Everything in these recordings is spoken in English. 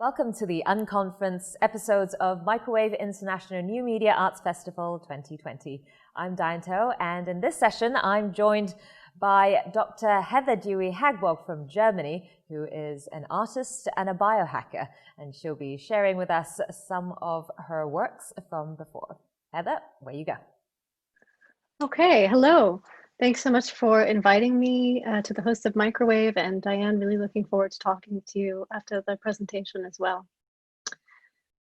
Welcome to the Unconference Episodes of Microwave International New Media Arts Festival 2020. I'm Diane To, and in this session I'm joined by Dr. Heather Dewey-Hagborg from Germany, who is an artist and a biohacker, and she'll be sharing with us some of her works from before. Heather, where you go. Okay, hello. Thanks so much for inviting me to the host of Microwave, and Diane, really looking forward to talking to you after the presentation as well.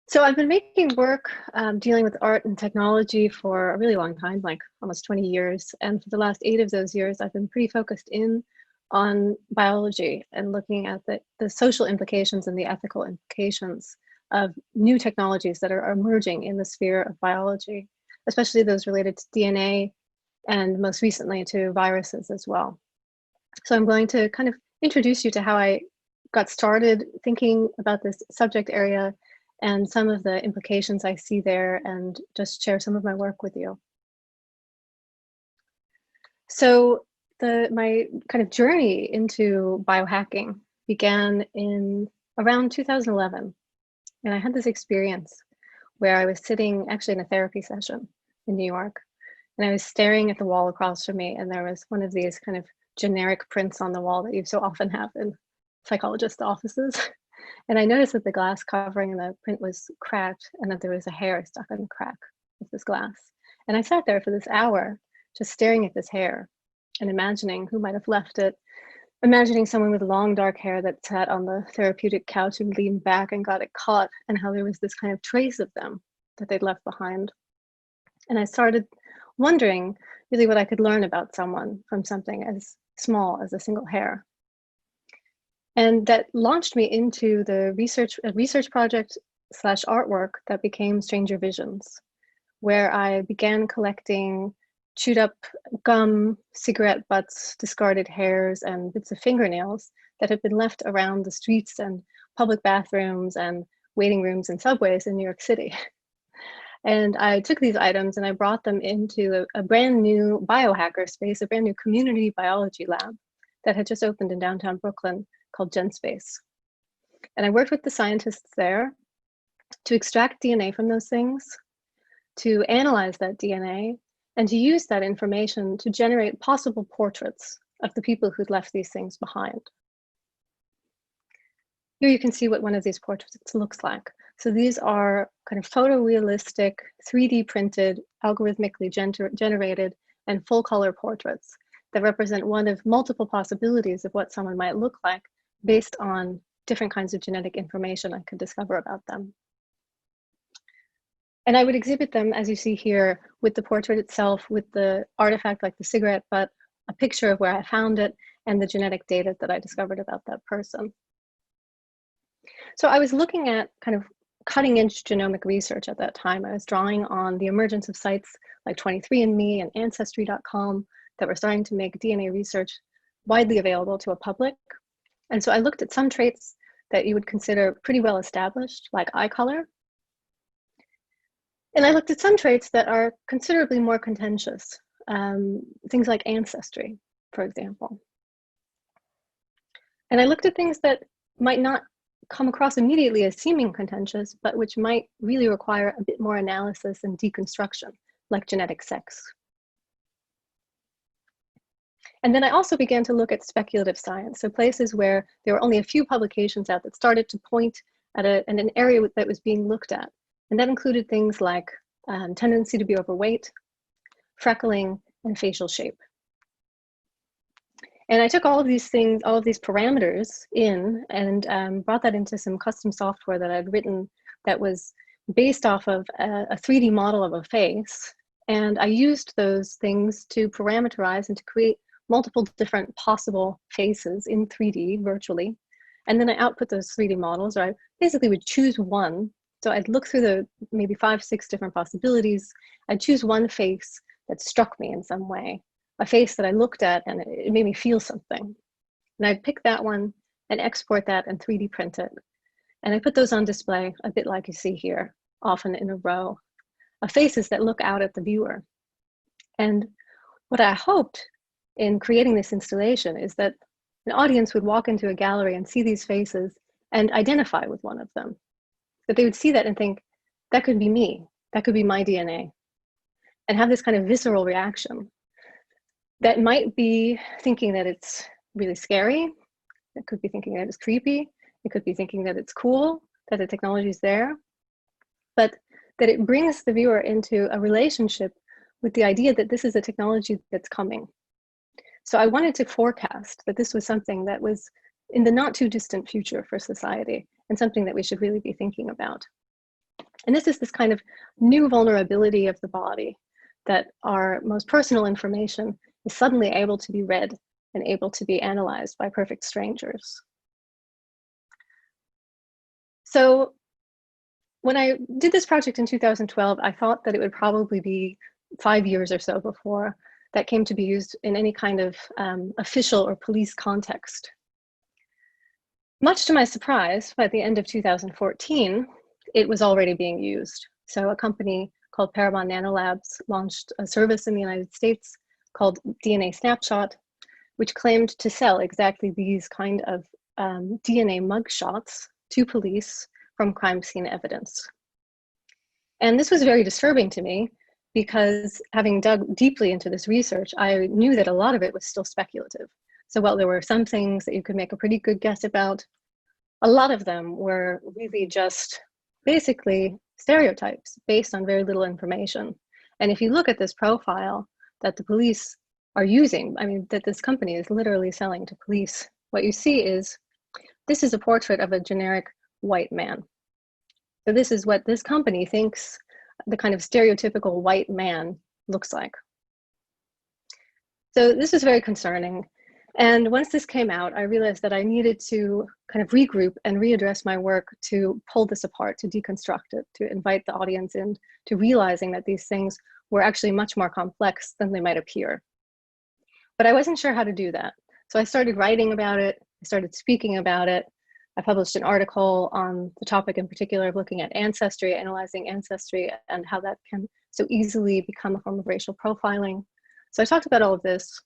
So I've been making work dealing with art and technology for a really long time, like almost 20 years. And for the last 8 of those years, I've been pretty focused in on biology and looking at the social implications and the ethical implications of new technologies that are emerging in the sphere of biology, especially those related to DNA, and most recently to viruses as well. So I'm going to kind of introduce you to how I got started thinking about this subject area and some of the implications I see there, and just share some of my work with you. So my kind of journey into biohacking began in around 2011. And I had this experience where I was sitting actually in a therapy session in New York. And I was staring at the wall across from me, and there was one of these kind of generic prints on the wall that you so often have in psychologist offices. And I noticed that the glass covering the print was cracked, and that there was a hair stuck in the crack of this glass. And I sat there for this hour just staring at this hair and imagining who might have left it, imagining someone with long dark hair that sat on the therapeutic couch and leaned back and got it caught, and how there was this kind of trace of them that they'd left behind. And I started wondering really what I could learn about someone from something as small as a single hair. And that launched me into the research project / artwork that became Stranger Visions, where I began collecting chewed up gum, cigarette butts, discarded hairs, and bits of fingernails that had been left around the streets and public bathrooms and waiting rooms and subways in New York City. And I took these items and I brought them into a brand new biohacker space, a brand new community biology lab that had just opened in downtown Brooklyn called GenSpace. And I worked with the scientists there to extract DNA from those things, to analyze that DNA, and to use that information to generate possible portraits of the people who'd left these things behind. Here you can see what one of these portraits looks like. So these are kind of photorealistic, 3D printed, algorithmically generated, and full color portraits that represent one of multiple possibilities of what someone might look like based on different kinds of genetic information I could discover about them. And I would exhibit them, as you see here, with the portrait itself, with the artifact like the cigarette butt, a picture of where I found it, and the genetic data that I discovered about that person. So I was looking at kind of cutting-edge genomic research at that time. I was drawing on the emergence of sites like 23andMe and Ancestry.com that were starting to make DNA research widely available to a public. And so I looked at some traits that you would consider pretty well established, like eye color. And I looked at some traits that are considerably more contentious, things like ancestry, for example. And I looked at things that might not come across immediately as seeming contentious, but which might really require a bit more analysis and deconstruction, like genetic sex. And then I also began to look at speculative science, so places where there were only a few publications out that started to point at an area that was being looked at. And that included things like tendency to be overweight, freckling, and facial shape. And I took all of these things, all of these parameters in, and brought that into some custom software that I'd written that was based off of a 3D model of a face. And I used those things to parameterize and to create multiple different possible faces in 3D virtually. And then I output those 3D models, or I basically would choose one. So I'd look through the maybe 5, 6 different possibilities. I'd choose one face that struck me in some way, a face that I looked at and it made me feel something. And I'd pick that one and export that and 3D print it. And I put those on display, a bit like you see here, often in a row, of faces that look out at the viewer. And what I hoped in creating this installation is that an audience would walk into a gallery and see these faces and identify with one of them. That they would see that and think, that could be me, that could be my DNA, and have this kind of visceral reaction that might be thinking that it's really scary, it could be thinking that it's creepy, it could be thinking that it's cool, that the technology is there, but that it brings the viewer into a relationship with the idea that this is a technology that's coming. So I wanted to forecast that this was something that was in the not too distant future for society and something that we should really be thinking about. And this is this kind of new vulnerability of the body, that our most personal information is suddenly able to be read and able to be analyzed by perfect strangers. So when I did this project in 2012, I thought that it would probably be 5 years or so before that came to be used in any kind of official or police context. Much to my surprise, by the end of 2014, it was already being used. So a company called Parabon Nanolabs launched a service in the United States called DNA Snapshot, which claimed to sell exactly these kind of DNA mugshots to police from crime scene evidence. And this was very disturbing to me because, having dug deeply into this research, I knew that a lot of it was still speculative. So while there were some things that you could make a pretty good guess about, a lot of them were really just basically stereotypes based on very little information. And if you look at this profile that the police are using, I mean, that this company is literally selling to police, what you see is, this is a portrait of a generic white man. So this is what this company thinks the kind of stereotypical white man looks like. So this is very concerning. And once this came out, I realized that I needed to kind of regroup and readdress my work to pull this apart, to deconstruct it, to invite the audience in to realizing that these things were actually much more complex than they might appear. But I wasn't sure how to do that. So I started writing about it, I started speaking about it. I published an article on the topic in particular of looking at ancestry, analyzing ancestry, and how that can so easily become a form of racial profiling. So I talked about all of this,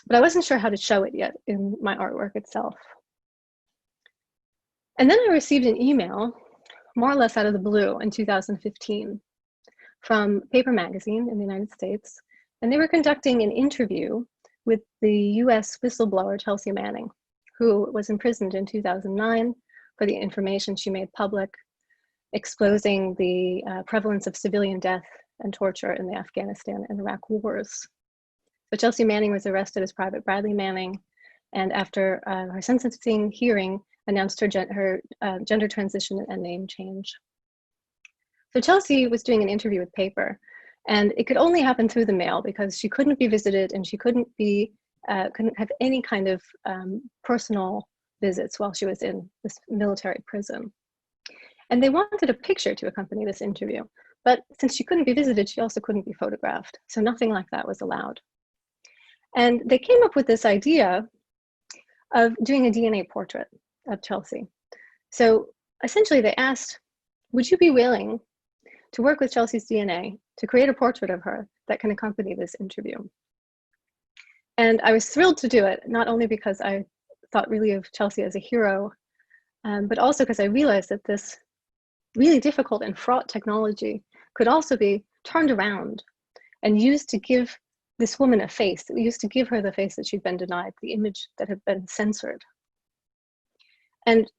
but I wasn't sure how to show it yet in my artwork itself. And then I received an email, more or less out of the blue, in 2015 from Paper Magazine in the United States, and they were conducting an interview with the US whistleblower Chelsea Manning, who was imprisoned in 2009 for the information she made public, exposing the prevalence of civilian death and torture in the Afghanistan and Iraq wars. So Chelsea Manning was arrested as Private Bradley Manning, and after her sentencing hearing, announced her gender transition and name change. So Chelsea was doing an interview with Paper, and it could only happen through the mail because she couldn't be visited and she couldn't have any kind of personal visits while she was in this military prison. And they wanted a picture to accompany this interview, but since she couldn't be visited, she also couldn't be photographed. So nothing like that was allowed. And they came up with this idea of doing a DNA portrait of Chelsea. So essentially they asked, would you be willing to work with Chelsea's DNA to create a portrait of her that can accompany this interview? And I was thrilled to do it, not only because I thought really of Chelsea as a hero, but also because I realized that this really difficult and fraught technology could also be turned around and used to give this woman a face, used to give her the face that she'd been denied, the image that had been censored. And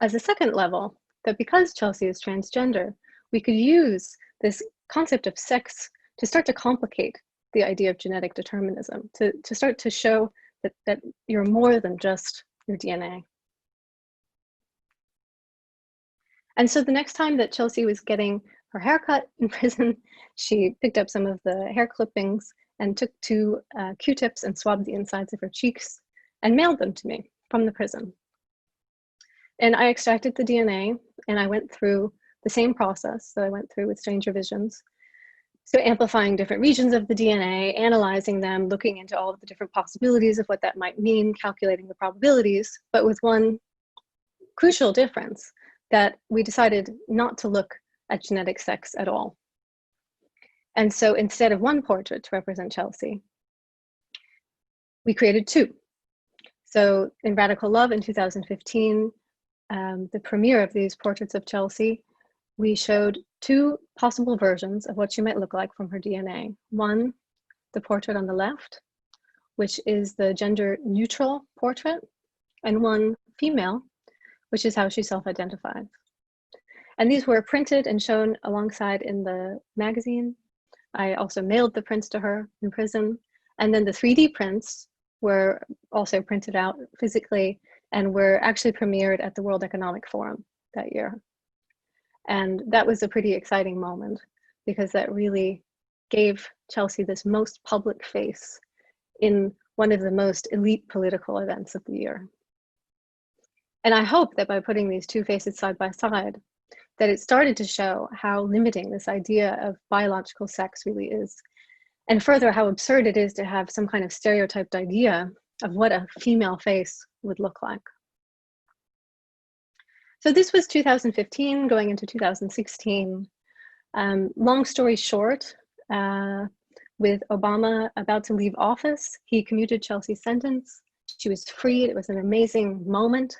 as a second level, that because Chelsea is transgender, we could use this concept of sex to start to complicate the idea of genetic determinism, to start to show that you're more than just your DNA. And so the next time that Chelsea was getting her haircut in prison, she picked up some of the hair clippings and took 2 Q-tips and swabbed the insides of her cheeks and mailed them to me from the prison. And I extracted the DNA and I went through the same process that I went through with Stranger Visions. So amplifying different regions of the DNA, analyzing them, looking into all of the different possibilities of what that might mean, calculating the probabilities, but with one crucial difference, that we decided not to look at genetic sex at all. And so instead of one portrait to represent Chelsea, we created 2. So in Radical Love in 2015, the premiere of these portraits of Chelsea, we showed two possible versions of what she might look like from her DNA. One, the portrait on the left, which is the gender-neutral portrait, and one, female, which is how she self-identifies. And these were printed and shown alongside in the magazine. I also mailed the prints to her in prison. And then the 3D prints were also printed out physically and were actually premiered at the World Economic Forum that year. And that was a pretty exciting moment because that really gave Chelsea this most public face in one of the most elite political events of the year. And I hope that by putting these two faces side by side, that it started to show how limiting this idea of biological sex really is, and further how absurd it is to have some kind of stereotyped idea of what a female face would look like. So this was 2015 going into 2016. Long story short, with Obama about to leave office, he commuted Chelsea's sentence. She was freed. It was an amazing moment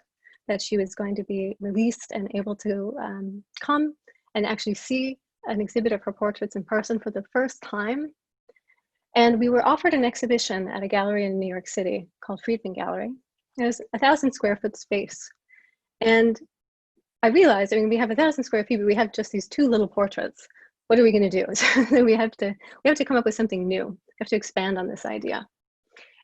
that she was going to be released and able to come and actually see an exhibit of her portraits in person for the first time. And we were offered an exhibition at a gallery in New York City called Friedman Gallery. It was 1,000 square foot space. And I realized, I mean, we have 1,000 square feet, but we have just these two little portraits. What are we going to do? So we have to come up with something new. We have to expand on this idea.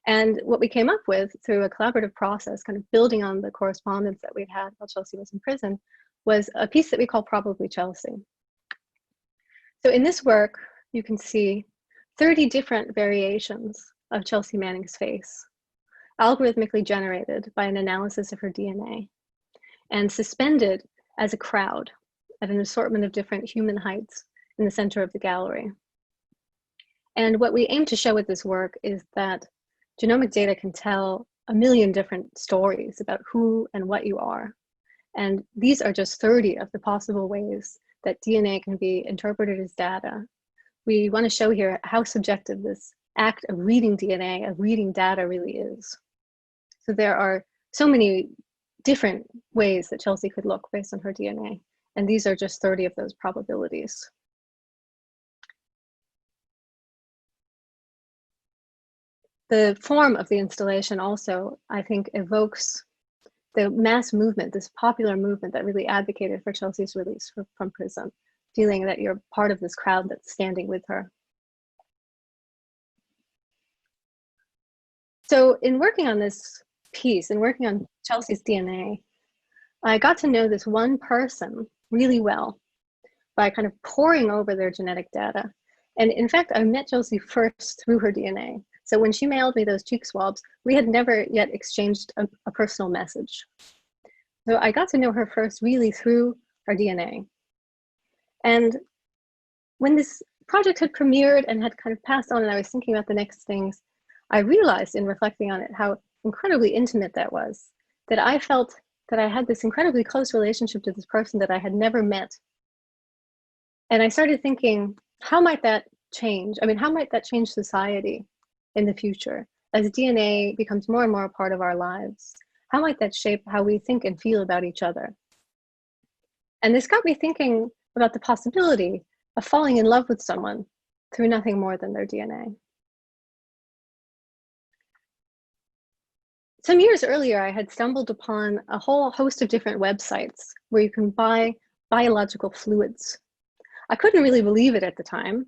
And what we came up with through a collaborative process, kind of building on the correspondence that we'd had while Chelsea was in prison, was a piece that we call Probably Chelsea. So in this work, you can see 30 different variations of Chelsea Manning's face, algorithmically generated by an analysis of her DNA, and suspended as a crowd at an assortment of different human heights in the center of the gallery. And what we aim to show with this work is that genomic data can tell a million different stories about who and what you are. And these are just 30 of the possible ways that DNA can be interpreted as data. We want to show here how subjective this act of reading DNA, of reading data really is. So there are so many different ways that Chelsea could look based on her DNA. And these are just 30 of those probabilities. The form of the installation also, I think, evokes the mass movement, this popular movement that really advocated for Chelsea's release from prison, feeling that you're part of this crowd that's standing with her. So in working on this piece and working on Chelsea's DNA, I got to know this one person really well by kind of poring over their genetic data. And in fact, I met Chelsea first through her DNA. So when she mailed me those cheek swabs, we had never yet exchanged a personal message. So I got to know her first really through her DNA. And when this project had premiered and had kind of passed on and I was thinking about the next things, I realized in reflecting on it how incredibly intimate that was, that I felt that I had this incredibly close relationship to this person that I had never met. And I started thinking, how might that change? I mean, how might that change society in the future as DNA becomes more and more a part of our lives? How might that shape how we think and feel about each other? And this got me thinking about the possibility of falling in love with someone through nothing more than their DNA. Some years earlier, I had stumbled upon a whole host of different websites where you can buy biological fluids. I couldn't really believe it at the time,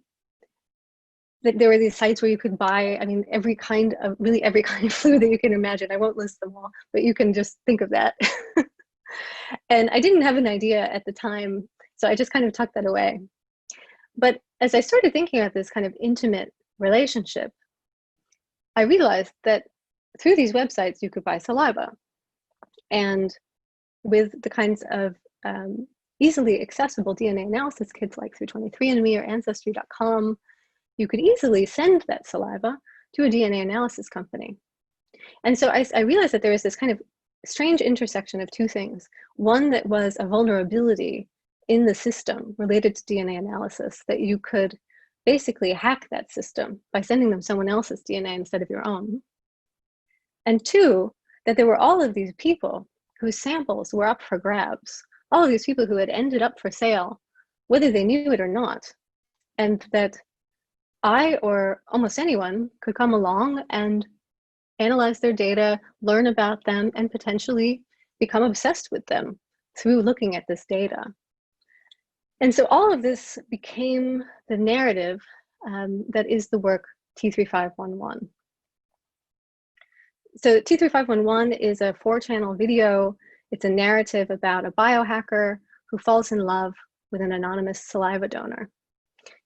that there were these sites where you could buy, I mean, every kind of fluid that you can imagine. I won't list them all, but you can just think of that. And I didn't have an idea at the time, so I just kind of tucked that away. But as I started thinking about this kind of intimate relationship, I realized that through these websites, you could buy saliva. And with the kinds of easily accessible DNA analysis kits like through 23andMe or Ancestry.com, you could easily send that saliva to a DNA analysis company. And so I realized that there was this kind of strange intersection of two things. One that was a vulnerability in the system related to DNA analysis, that you could basically hack that system by sending them someone else's DNA instead of your own. And two, that there were all of these people whose samples were up for grabs, all of these people who had ended up for sale, whether they knew it or not, and that I or almost anyone could come along and analyze their data, learn about them, and potentially become obsessed with them through looking at this data. And so all of this became the narrative that is the work T3511. So T3511 is a 4-channel video. It's a narrative about a biohacker who falls in love with an anonymous saliva donor.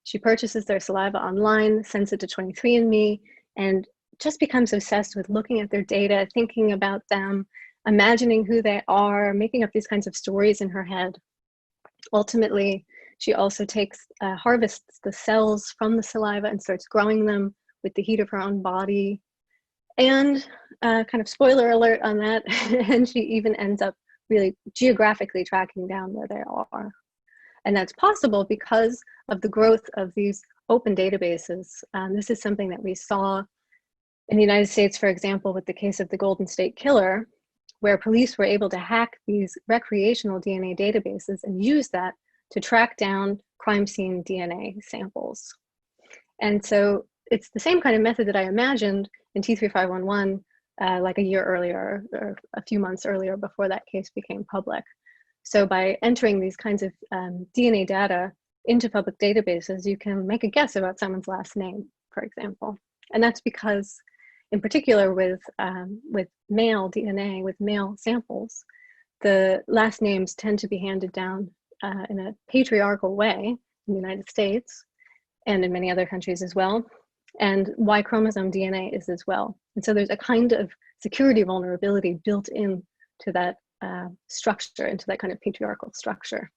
She purchases their saliva online, sends it to 23andMe, and just becomes obsessed with looking at their data, thinking about them, imagining who they are, making up these kinds of stories in her head. Ultimately, she also harvests the cells from the saliva and starts growing them with the heat of her own body. And kind of spoiler alert on that, and she even ends up really geographically tracking down where they are. And that's possible because of the growth of these open databases. This is something that we saw in the United States, for example, with the case of the Golden State Killer, where police were able to hack these recreational DNA databases and use that to track down crime scene DNA samples. And so it's the same kind of method that I imagined in T3511 like a year earlier or a few months earlier before that case became public. So by entering these kinds of DNA data into public databases, you can make a guess about someone's last name, for example. And that's because, in particular with male DNA, with male samples, the last names tend to be handed down in a patriarchal way in the United States and in many other countries as well. And Y chromosome DNA is as well. And so there's a kind of security vulnerability built into that structure, into that kind of patriarchal structure.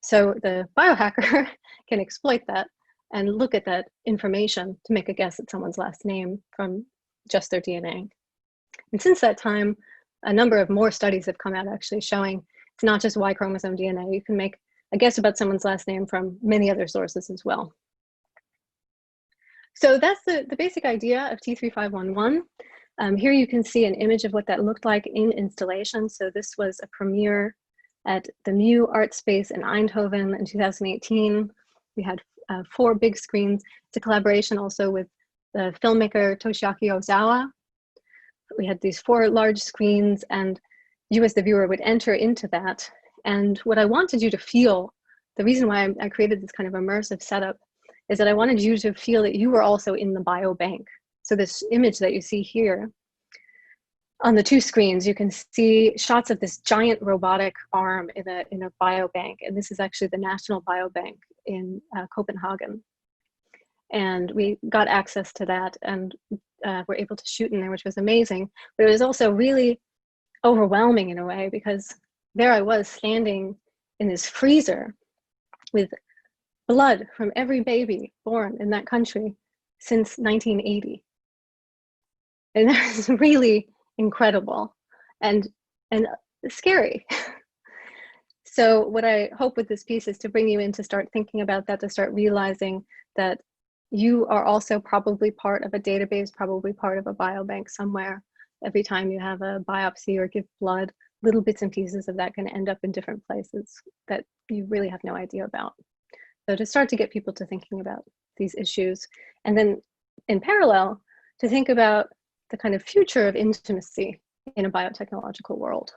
So the biohacker can exploit that and look at that information to make a guess at someone's last name from just their DNA. And since that time, a number of more studies have come out actually showing it's not just Y chromosome DNA. You can make a guess about someone's last name from many other sources as well. So that's the basic idea of T3511. Here you can see an image of what that looked like in installation. So this was a premiere at the Mu Art Space in Eindhoven in 2018. We had 4 big screens. It's a collaboration also with the filmmaker Toshiaki Ozawa. We had these 4 large screens, and you as the viewer would enter into that. And what I wanted you to feel, the reason why I created this kind of immersive setup, is that I wanted you to feel that you were also in the biobank. So this image that you see here, on the 2 screens, you can see shots of this giant robotic arm in a biobank. And this is actually the National Biobank in Copenhagen. And we got access to that and were able to shoot in there, which was amazing. But it was also really overwhelming in a way, because there I was standing in this freezer with blood from every baby born in that country since 1980. And that was really incredible and scary. So what I hope with this piece is to bring you in to start thinking about that, to start realizing that you are also probably part of a database, probably part of a biobank somewhere. Every time you have a biopsy or give blood, little bits and pieces of that can end up in different places that you really have no idea about. So to start to get people to thinking about these issues, and then in parallel, to think about the kind of future of intimacy in a biotechnological world.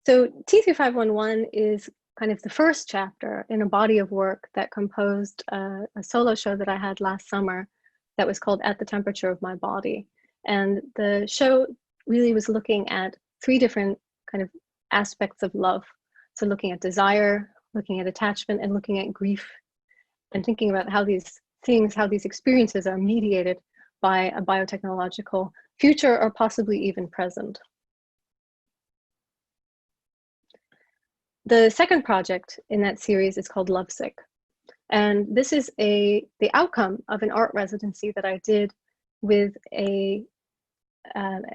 So T3511 is kind of the first chapter in a body of work that composed a solo show that I had last summer that was called At the Temperature of My Body. And the show really was looking at 3 different kind of aspects of love. So looking at desire, looking at attachment, and looking at grief, and thinking about how these things, how these experiences are mediated by a biotechnological future or possibly even present. The second project in that series is called Lovesick. And this is the outcome of an art residency that I did with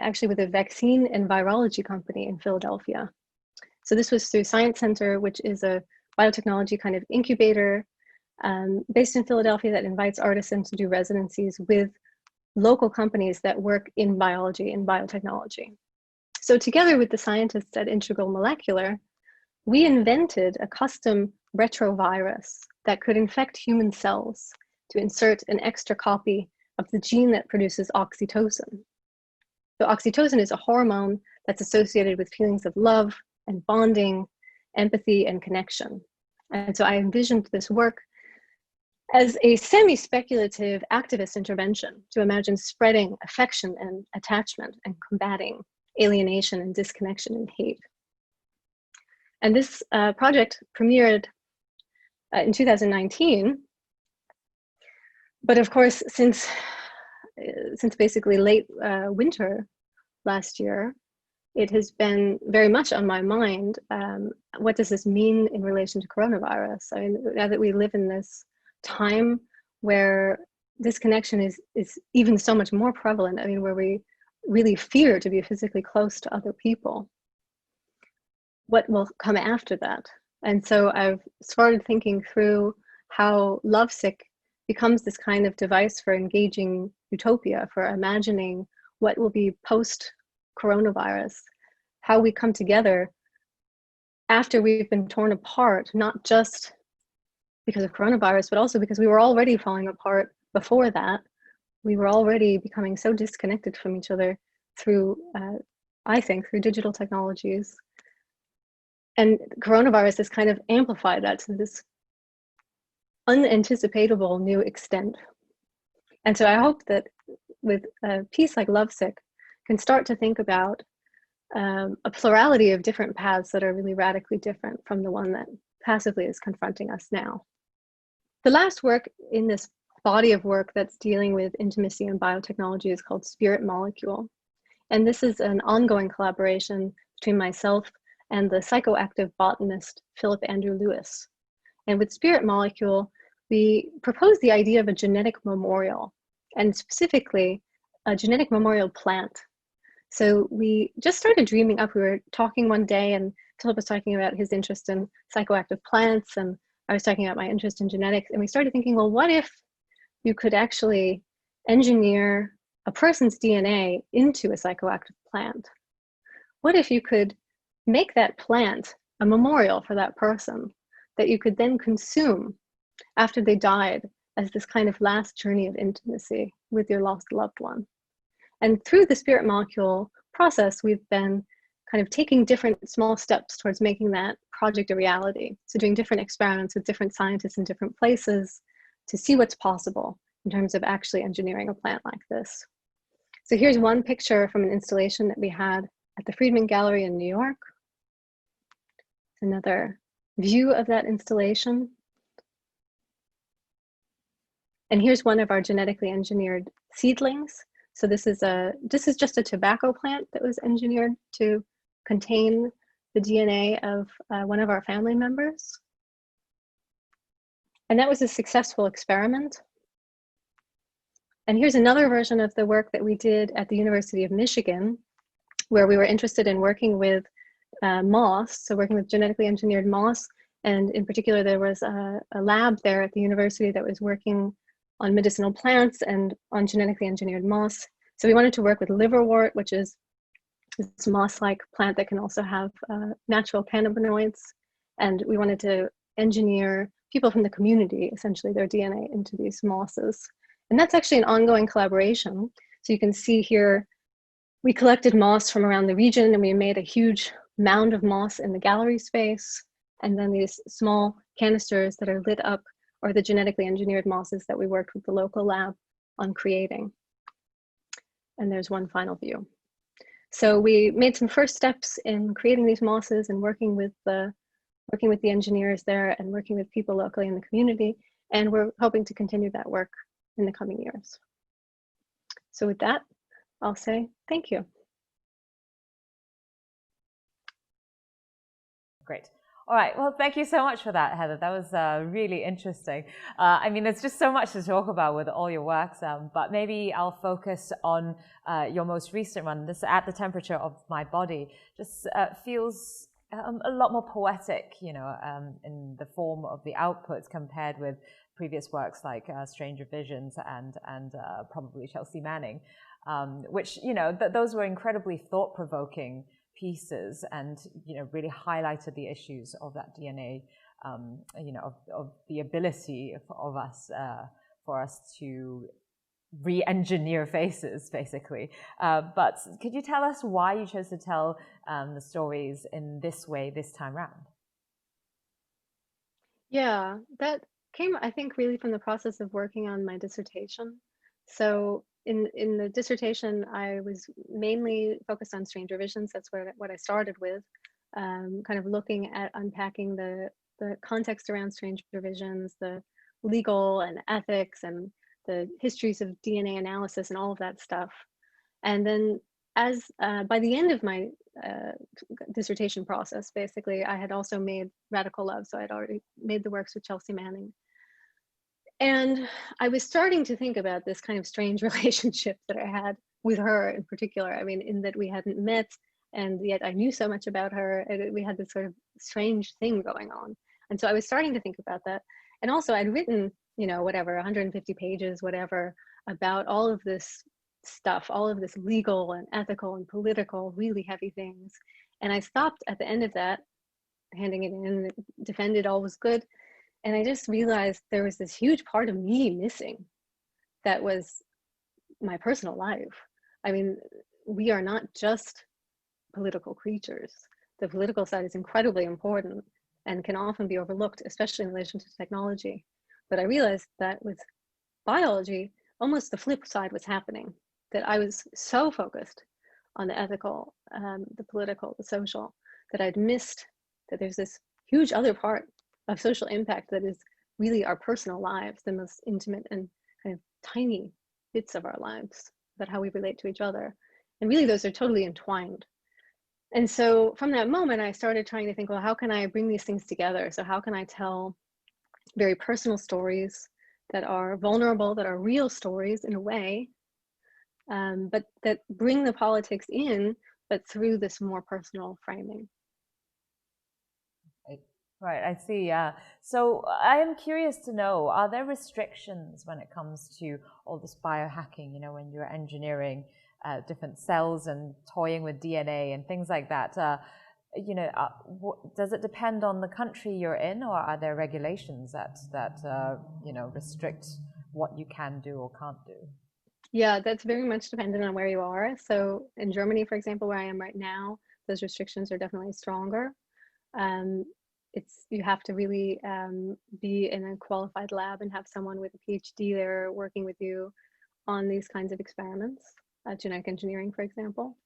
actually with a vaccine and virology company in Philadelphia. So this was through Science Center, which is a biotechnology kind of incubator based in Philadelphia that invites artisans to do residencies with local companies that work in biology and biotechnology. So together with the scientists at Integral Molecular, we invented a custom retrovirus that could infect human cells to insert an extra copy of the gene that produces oxytocin. So oxytocin is a hormone that's associated with feelings of love and bonding, empathy, and connection. And so I envisioned this work as a semi-speculative activist intervention to imagine spreading affection and attachment and combating alienation and disconnection and hate. And this project premiered in 2019. But of course, since basically late winter last year, it has been very much on my mind. What does this mean in relation to coronavirus? I mean, now that we live in this time where this connection is even so much more prevalent, I mean, where we really fear to be physically close to other people, what will come after that? And so I've started thinking through how lovesick becomes this kind of device for engaging utopia, for imagining what will be post-coronavirus, how we come together after we've been torn apart, not just because of coronavirus, but also because we were already falling apart before that. We were already becoming so disconnected from each other through, I think, through digital technologies. And coronavirus has kind of amplified that to this unanticipatable new extent. And so I hope that with a piece like Lovesick can start to think about a plurality of different paths that are really radically different from the one that passively is confronting us now. The last work in this body of work that's dealing with intimacy and biotechnology is called Spirit Molecule. And this is an ongoing collaboration between myself and the psychoactive botanist Philip Andrew Lewis. And with Spirit Molecule, we proposed the idea of a genetic memorial, and specifically a genetic memorial plant. So we just started dreaming up. We were talking one day, and Philip was talking about his interest in psychoactive plants, and I was talking about my interest in genetics. And we started thinking, well, what if you could actually engineer a person's DNA into a psychoactive plant? What if you could make that plant a memorial for that person that you could then consume after they died as this kind of last journey of intimacy with your lost loved one? And through the Spirit Molecule process, we've been kind of taking different small steps towards making that project a reality. So doing different experiments with different scientists in different places to see what's possible in terms of actually engineering a plant like this. So here's one picture from an installation that we had at the Friedman Gallery in New York. Another view of that installation. And here's one of our genetically engineered seedlings. So this is just a tobacco plant that was engineered to contain the DNA of one of our family members. And that was a successful experiment. And here's another version of the work that we did at the University of Michigan, where we were interested in working with moss, so working with genetically engineered moss. And in particular, there was a lab there at the university that was working on medicinal plants and on genetically engineered moss. So we wanted to work with liverwort, which is this moss-like plant that can also have natural cannabinoids. And we wanted to engineer people from the community, essentially their DNA, into these mosses. And that's actually an ongoing collaboration. So you can see here, we collected moss from around the region, and we made a huge mound of moss in the gallery space. And then these small canisters that are lit up are the genetically engineered mosses that we worked with the local lab on creating. And there's one final view. So we made some first steps in creating these mosses and working with the engineers there and working with people locally in the community. And we're hoping to continue that work in the coming years. So with that, I'll say thank you. Great. All right. Well, thank you so much for that, Heather. That was really interesting. I mean, there's just so much to talk about with all your works, but maybe I'll focus on your most recent one. This At the Temperature of My Body just feels a lot more poetic, you know, in the form of the outputs compared with previous works like Stranger Visions and probably Chelsea Manning, which, you know, those were incredibly thought-provoking pieces and, really highlighted the issues of that DNA, of the ability of us, for us to re-engineer faces, basically. But could you tell us why you chose to tell the stories in this way this time round? Yeah, that came, I think, really from the process of working on my dissertation. So in the dissertation, I was mainly focused on stranger visions. That's what I started with, kind of looking at unpacking the context around stranger visions, the legal and ethics and the histories of DNA analysis and all of that stuff. And then by the end of my dissertation process, basically, I had also made Radical Love. So I'd already made the works with Chelsea Manning. And I was starting to think about this kind of strange relationship that I had with her in particular. I mean, in that we hadn't met, and yet I knew so much about her. And we had this sort of strange thing going on. And so I was starting to think about that. And also I'd written, 150 pages, whatever, about all of this stuff, all of this legal and ethical and political, really heavy things. And I stopped at the end of that, handing it in, defended, all was good. And I just realized there was this huge part of me missing that was my personal life. I mean, we are not just political creatures. The political side is incredibly important and can often be overlooked, especially in relation to technology. But I realized that with biology, almost the flip side was happening, that I was so focused on the ethical, the political, the social, that I'd missed that there's this huge other part of social impact that is really our personal lives, the most intimate and kind of tiny bits of our lives, about how we relate to each other. And really those are totally entwined. And so from that moment, I started trying to think, well, how can I bring these things together? So how can I tell very personal stories that are vulnerable, that are real stories in a way, but that bring the politics in, but through this more personal framing. Right, I see. So I am curious to know, are there restrictions when it comes to all this biohacking, when you're engineering different cells and toying with DNA and things like that? Does it depend on the country you're in, or are there regulations that restrict what you can do or can't do? Yeah, that's very much dependent on where you are. So in Germany, for example, where I am right now, those restrictions are definitely stronger. You have to really be in a qualified lab and have someone with a PhD there working with you on these kinds of experiments, genetic engineering, for example.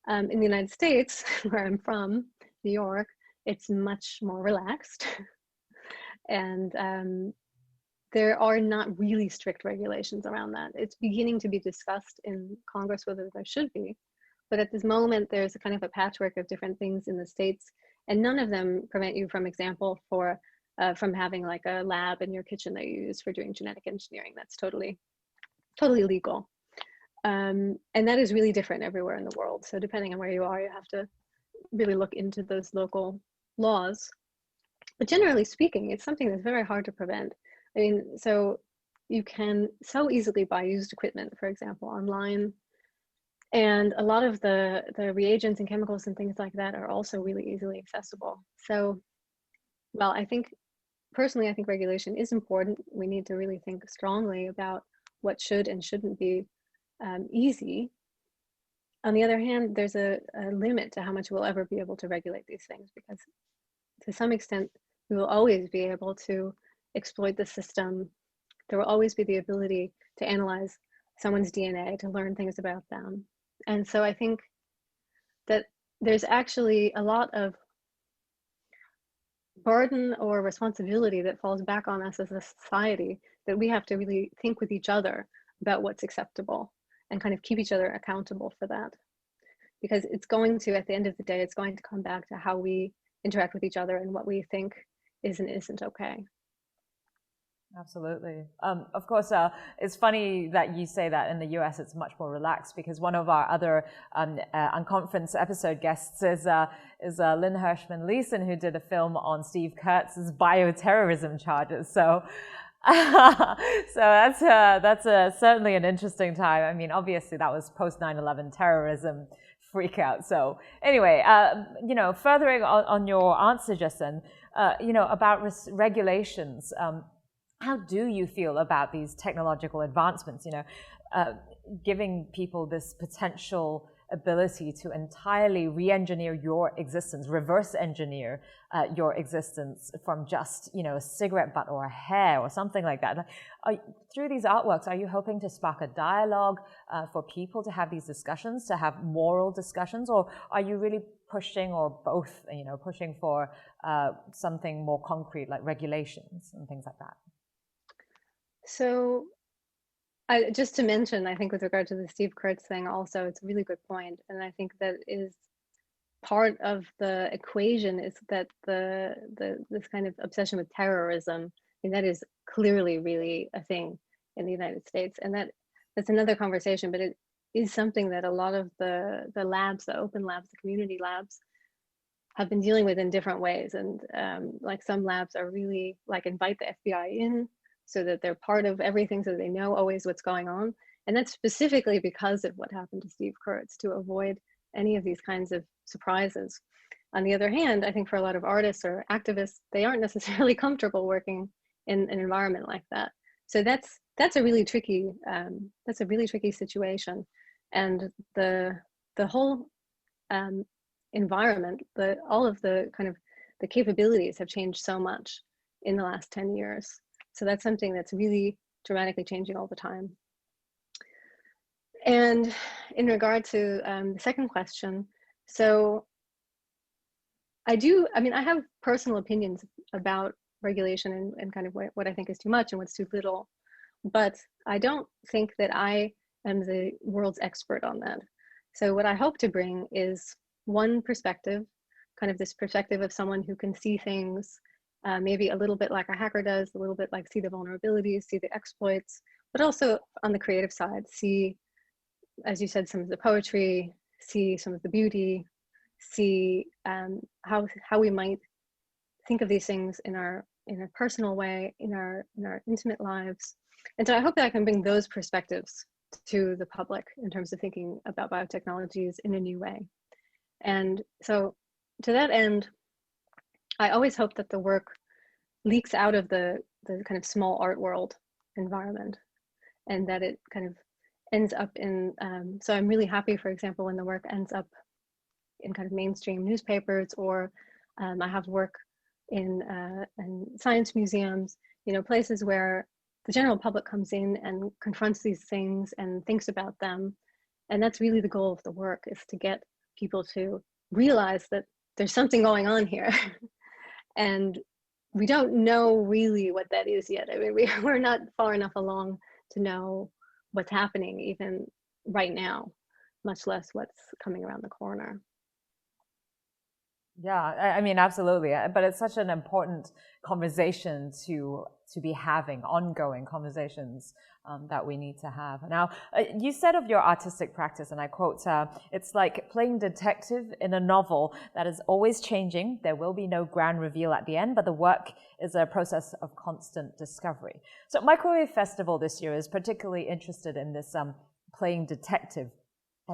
In the United States, where I'm from, New York, it's much more relaxed. And there are not really strict regulations around that. It's beginning to be discussed in Congress whether there should be. But at this moment, there's a kind of a patchwork of different things in the States, and none of them prevent you, from having like a lab in your kitchen that you use for doing genetic engineering. That's totally legal. And that is really different everywhere in the world. So depending on where you are, you have to really look into those local laws. But generally speaking, it's something that's very hard to prevent. I mean, so you can so easily buy used equipment, for example, online. And a lot of the reagents and chemicals and things like that are also really easily accessible. So, well, I think regulation is important. We need to really think strongly about what should and shouldn't be easy. On the other hand, there's a limit to how much we'll ever be able to regulate these things, because to some extent, we will always be able to exploit the system. There will always be the ability to analyze someone's DNA, to learn things about them. And so I think that there's actually a lot of burden or responsibility that falls back on us as a society, that we have to really think with each other about what's acceptable and kind of keep each other accountable for that. Because it's going to, at the end of the day, it's going to come back to how we interact with each other and what we think is and isn't okay. Absolutely. Of course, it's funny that you say that in the US it's much more relaxed, because one of our other Unconference episode guests is Lynn Hirschman-Leeson, who did a film on Steve Kurtz's bioterrorism charges. So that's certainly an interesting time. I mean, obviously that was post 9/11 terrorism freak out. So anyway, furthering on your answer just then, about regulations, how do you feel about these technological advancements, giving people this potential ability to entirely re-engineer your existence, reverse engineer your existence from just, a cigarette butt or a hair or something like that. Through these artworks, are you hoping to spark a dialogue for people to have these discussions, to have moral discussions, or are you really pushing, or both, pushing for something more concrete like regulations and things like that? So just to mention, I think with regard to the Steve Kurtz thing also, it's a really good point. And I think that is part of the equation, is that this kind of obsession with terrorism, and that is clearly really a thing in the United States. And that's another conversation, but it is something that a lot of the labs, the open labs, the community labs, have been dealing with in different ways. And like some labs are really like invite the FBI in, so that they're part of everything, so that they know always what's going on. And that's specifically because of what happened to Steve Kurtz, to avoid any of these kinds of surprises. On the other hand, I think for a lot of artists or activists, they aren't necessarily comfortable working in an environment like that. So that's a really tricky situation. And the whole environment, all of the kind of the capabilities have changed so much in the last 10 years. So that's something that's really dramatically changing all the time. And in regard to the second question, so I have personal opinions about regulation and kind of what I think is too much and what's too little, but I don't think that I am the world's expert on that. So what I hope to bring is one perspective, kind of this perspective of someone who can see things maybe a little bit like a hacker does, a little bit like see the vulnerabilities, see the exploits, but also on the creative side, see, as you said, some of the poetry, see some of the beauty, see how we might think of these things in a personal way, in our intimate lives. And so I hope that I can bring those perspectives to the public in terms of thinking about biotechnologies in a new way. And so to that end, I always hope that the work leaks out of the kind of small art world environment, and that it kind of ends up in, so I'm really happy, for example, when the work ends up in kind of mainstream newspapers, or I have work in science museums, places where the general public comes in and confronts these things and thinks about them. And that's really the goal of the work, is to get people to realize that there's something going on here. And we don't know really what that is yet. I mean, we're not far enough along to know what's happening even right now, much less what's coming around the corner. Yeah, I mean, absolutely. But it's such an important conversation to be having, ongoing conversations that we need to have. Now, you said of your artistic practice, and I quote, it's like playing detective in a novel that is always changing. There will be no grand reveal at the end, but the work is a process of constant discovery. So Microwave Festival this year is particularly interested in this playing detective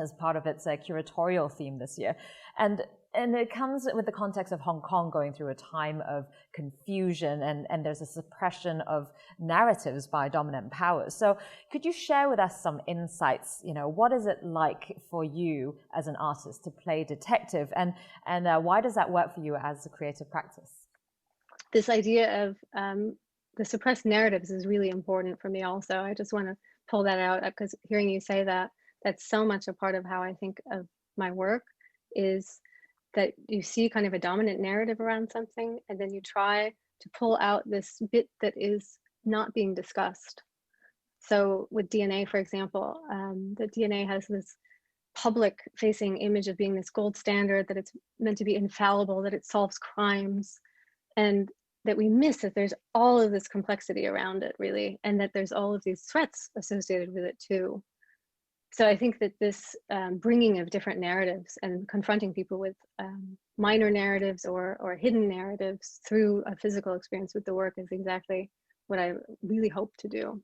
as part of its curatorial theme this year. And it comes with the context of Hong Kong going through a time of confusion, and there's a suppression of narratives by dominant powers. So could you share with us some insights? What is it like for you as an artist to play detective, and why does that work for you as a creative practice? This idea of the suppressed narratives is really important for me also. I just want to pull that out, because hearing you say that, that's so much a part of how I think of my work, is that you see kind of a dominant narrative around something, and then you try to pull out this bit that is not being discussed. So with DNA, for example, the DNA has this public facing image of being this gold standard, that it's meant to be infallible, that it solves crimes, and that we miss that there's all of this complexity around it, really, and that there's all of these threats associated with it too. So I think that this bringing of different narratives and confronting people with minor narratives or hidden narratives through a physical experience with the work is exactly what I really hope to do.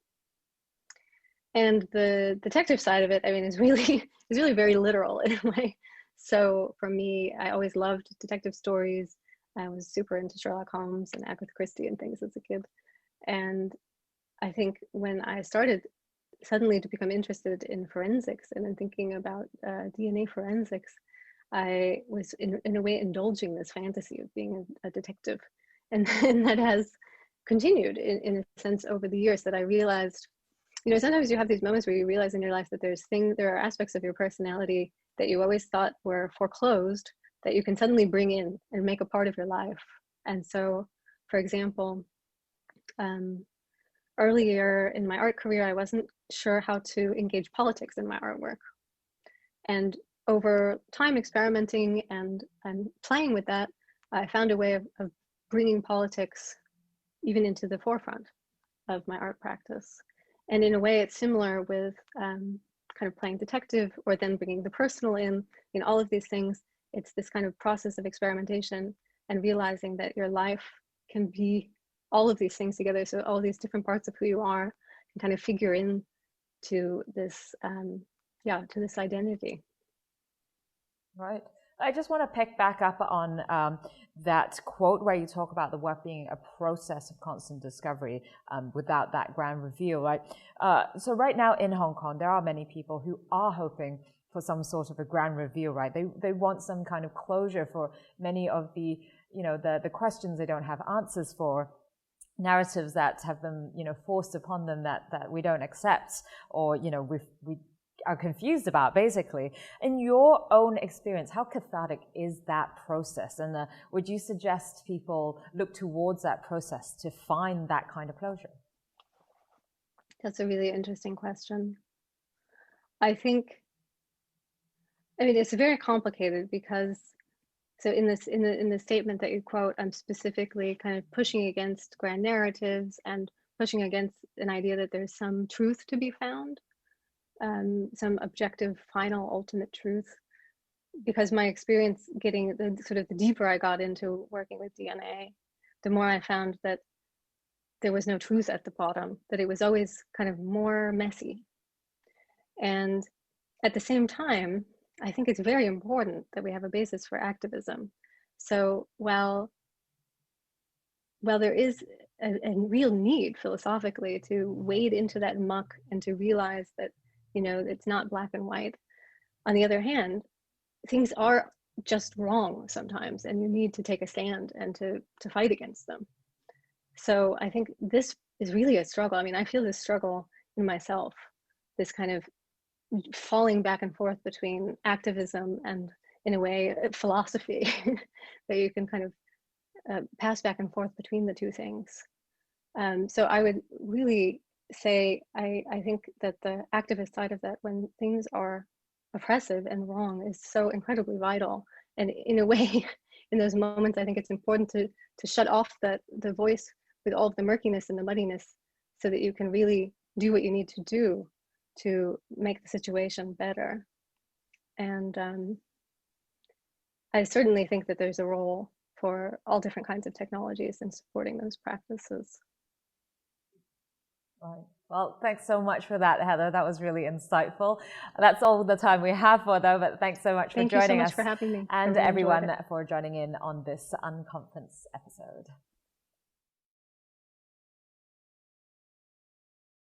And the detective side of it, I mean, is really very literal in a way. So for me, I always loved detective stories. I was super into Sherlock Holmes and Agatha Christie and things as a kid. And I think when I started suddenly to become interested in forensics and in thinking about DNA forensics, I was in a way indulging this fantasy of being a detective. And that has continued in a sense over the years, that I realized, you know, sometimes you have these moments where you realize in your life that there are aspects of your personality that you always thought were foreclosed that you can suddenly bring in and make a part of your life. And so, for example, earlier in my art career, I wasn't sure how to engage politics in my artwork. And over time experimenting and playing with that, I found a way of bringing politics even into the forefront of my art practice. And in a way, it's similar with kind of playing detective, or then bringing the personal in all of these things. It's this kind of process of experimentation and realizing that your life can be all of these things together. So all these different parts of who you are can kind of figure in to this, to this identity. Right. I just want to pick back up on that quote where you talk about the work being a process of constant discovery without that grand reveal, right? So right now in Hong Kong, there are many people who are hoping for some sort of a grand reveal, right? They want some kind of closure for many of the, the questions they don't have answers for, narratives that have been, forced upon them that we don't accept, or, we are confused about, basically. In your own experience, how cathartic is that process? And would you suggest people look towards that process to find that kind of closure? That's a really interesting question. I think, it's very complicated because, so in the statement that you quote, I'm specifically kind of pushing against grand narratives and pushing against an idea that there's some truth to be found. Some objective, final, ultimate truth, because my experience getting the deeper I got into working with DNA, the more I found that there was no truth at the bottom, that it was always kind of more messy. And at the same time, I think it's very important that we have a basis for activism. So while there is a real need philosophically to wade into that muck and to realize that it's not black and white. On the other hand, things are just wrong sometimes, and you need to take a stand and to fight against them. So I think this is really a struggle. I feel this struggle in myself, this kind of falling back and forth between activism and, in a way, philosophy, that you can kind of pass back and forth between the two things. So I would really say I think that the activist side of that, when things are oppressive and wrong, is so incredibly vital. And in a way, in those moments, I think it's important to shut off the voice with all of the murkiness and the muddiness, so that you can really do what you need to do to make the situation better. And I certainly think that there's a role for all different kinds of technologies in supporting those practices. Right. Well, thanks so much for that, Heather. That was really insightful. That's all the time we have for, though, but thanks so much for joining us. Thank you so much for having me. And everyone for joining in on this Unconference episode.